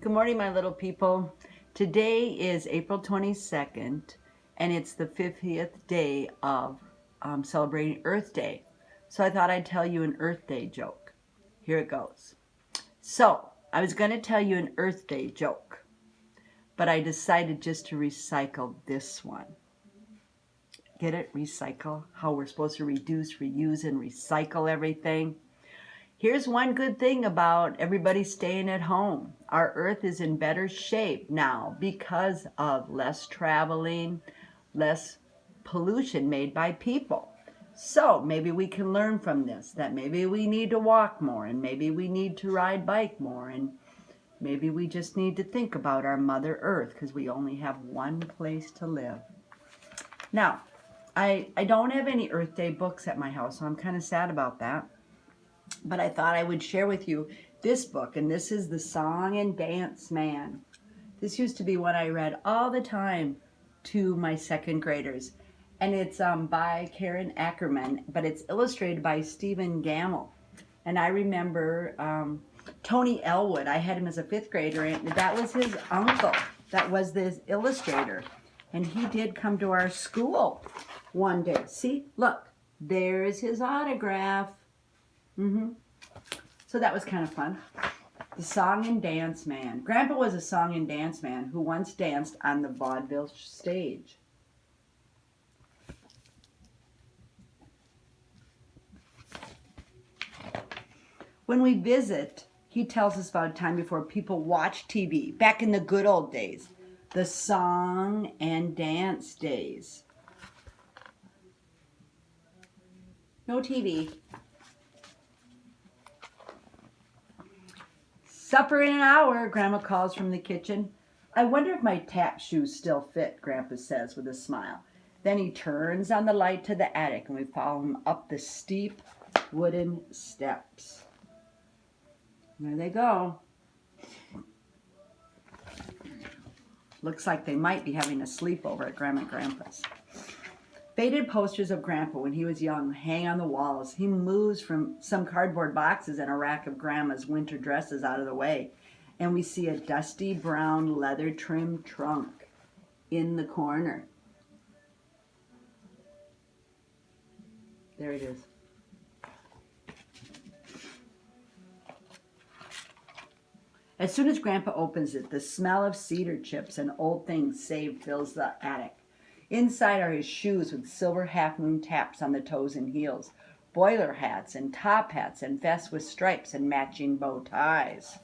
Good morning, my little people. Today is April 22nd, and it's the 50th day of celebrating Earth Day. So I thought I'd tell you an Earth Day joke. Here it goes. So I was going to tell you an Earth Day joke, but I decided just to recycle this one. Get it? Recycle? How we're supposed to reduce, reuse, and recycle everything. Here's one good thing about everybody staying at home. Our earth is in better shape now because of less traveling, less pollution made by people. So maybe we can learn from this, that maybe we need to walk more, and maybe we need to ride bike more, and maybe we just need to think about our Mother Earth because we only have one place to live. Now, I don't have any Earth Day books at my house, so I'm kind of sad about that. But I thought I would share with you this book, and this is The Song and Dance Man. This used to be what I read all the time to my second graders, and it's by Karen Ackerman, but it's illustrated by Stephen Gammell. And I remember Tony Elwood. I had him as a fifth grader, and that was his uncle. That was this illustrator, and he did come to our school one day. See, look, there's his autograph. So that was kind of fun. The Song and Dance Man. Grandpa was a song and dance man who once danced on the vaudeville stage. When we visit, he tells us about a time before people watched TV, back in the good old days, the song and dance days. No TV. Supper in an hour, Grandma calls from the kitchen. I wonder if my tap shoes still fit, Grandpa says with a smile. Then he turns on the light to the attic, and we follow him up the steep wooden steps. There they go. Looks like they might be having a sleepover at Grandma and Grandpa's. Faded posters of Grandpa when he was young hang on the walls. He moves from some cardboard boxes and a rack of Grandma's winter dresses out of the way, and we see a dusty brown leather-trimmed trunk in the corner. There it is. As soon as Grandpa opens it, the smell of cedar chips and old things saved fills the attic. Inside are his shoes with silver half-moon taps on the toes and heels, boiler hats and top hats and vests with stripes and matching bow ties.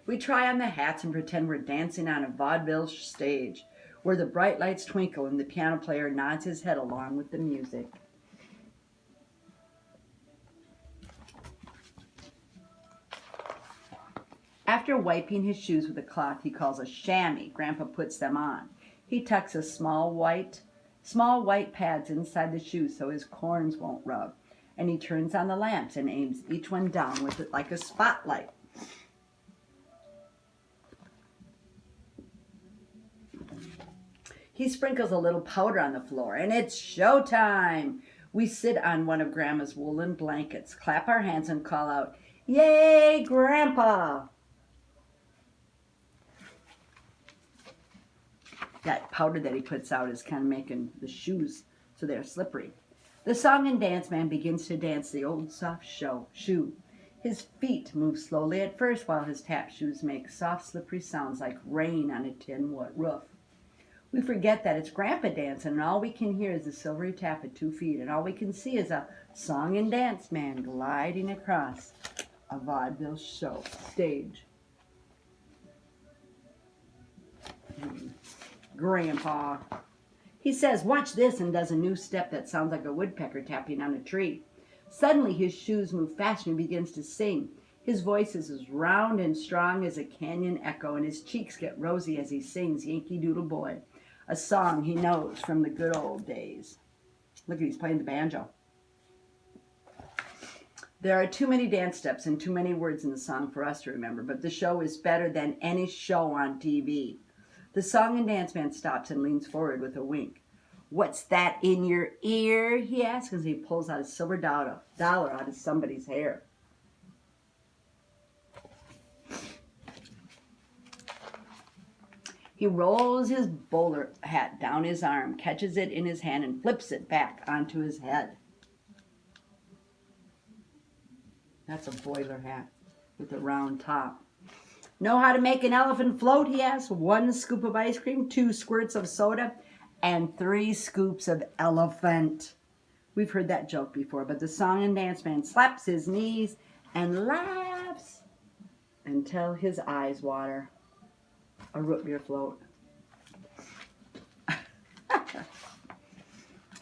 We try on the hats and pretend we're dancing on a vaudeville stage where the bright lights twinkle and the piano player nods his head along with the music. After wiping his shoes with a cloth he calls a chamois, Grandpa puts them on. He tucks a small white pads inside the shoes so his corns won't rub. And he turns on the lamps and aims each one down with it like a spotlight. He sprinkles a little powder on the floor, and it's showtime. We sit on one of Grandma's woolen blankets, clap our hands, and call out, "Yay, Grandpa!" That powder that he puts out is kind of making the shoes so they're slippery. The Song and Dance Man begins to dance the old soft shoe. His feet move slowly at first while his tap shoes make soft slippery sounds like rain on a tin roof. We forget that it's Grandpa dancing, and all we can hear is the silvery tap at 2 feet, and all we can see is a Song and Dance Man gliding across a vaudeville stage. Grandpa. He says, "Watch this," and does a new step that sounds like a woodpecker tapping on a tree. Suddenly his shoes move faster and he begins to sing. His voice is as round and strong as a canyon echo, and his cheeks get rosy as he sings Yankee Doodle Boy, a song he knows from the good old days. Look, he's playing the banjo. There are too many dance steps and too many words in the song for us to remember, but the show is better than any show on TV. The Song and Dance Man stops and leans forward with a wink. "What's that in your ear?" he asks as he pulls out a silver dollar out of somebody's hair. He rolls his bowler hat down his arm, catches it in his hand, and flips it back onto his head. That's a boiler hat with a round top. Know how to make an elephant float, he asks. 1 scoop of ice cream, 2 squirts of soda, and 3 scoops of elephant. We've heard that joke before, but the song and dance man slaps his knees and laughs until his eyes water. A root beer float.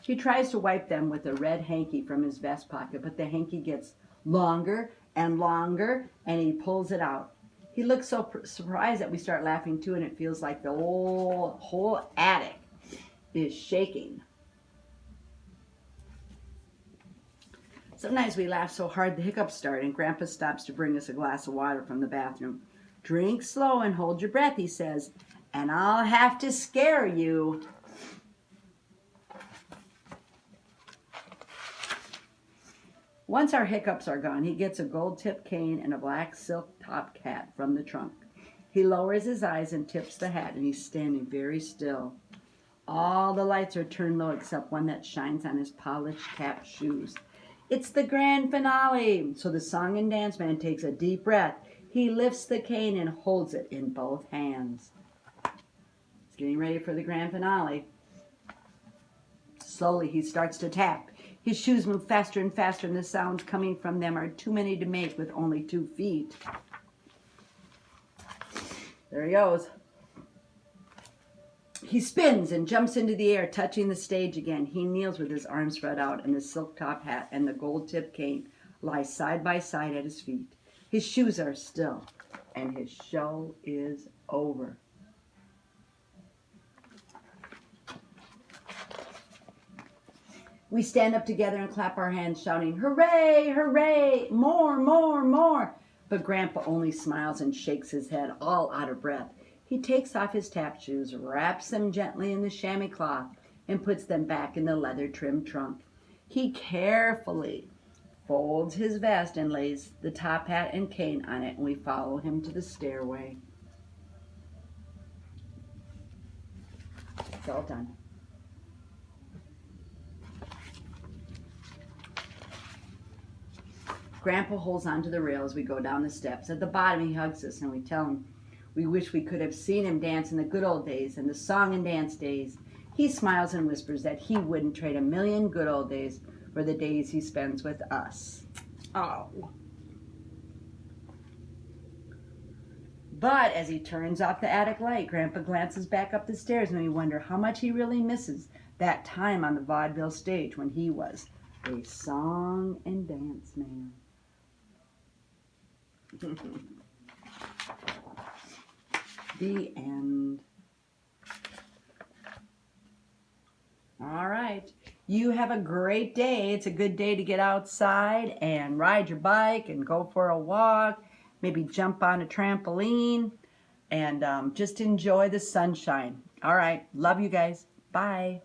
He tries to wipe them with a red hanky from his vest pocket, but the hanky gets longer and longer, and he pulls it out. He looks so surprised that we start laughing too, and it feels like the whole attic is shaking. Sometimes we laugh so hard the hiccups start, and Grandpa stops to bring us a glass of water from the bathroom. Drink slow and hold your breath, he says, and I'll have to scare you. Once our hiccups are gone, he gets a gold-tipped cane and a black silk-top hat from the trunk. He lowers his eyes and tips the hat, and he's standing very still. All the lights are turned low except one that shines on his polished cap shoes. It's the grand finale. So the song and dance man takes a deep breath. He lifts the cane and holds it in both hands. He's getting ready for the grand finale. Slowly he starts to tap. His shoes move faster and faster, and the sounds coming from them are too many to make with only 2 feet. There he goes. He spins and jumps into the air, touching the stage again. He kneels with his arms spread out, and the silk top hat and the gold-tipped cane lie side by side at his feet. His shoes are still, and his show is over. We stand up together and clap our hands, shouting, "Hooray, hooray, more, more, more." But Grandpa only smiles and shakes his head, all out of breath. He takes off his tap shoes, wraps them gently in the chamois cloth, and puts them back in the leather-trimmed trunk. He carefully folds his vest and lays the top hat and cane on it, and we follow him to the stairway. It's all done. Grandpa holds onto the rail as we go down the steps. At the bottom, he hugs us, and we tell him we wish we could have seen him dance in the good old days and the song and dance days. He smiles and whispers that he wouldn't trade a million good old days for the days he spends with us. Oh. But as he turns off the attic light, Grandpa glances back up the stairs, and we wonder how much he really misses that time on the vaudeville stage when he was a song and dance man. The end. All right. You have a great day. It's a good day to get outside and ride your bike and go for a walk. Maybe jump on a trampoline and just enjoy the sunshine. All right. Love you guys. Bye.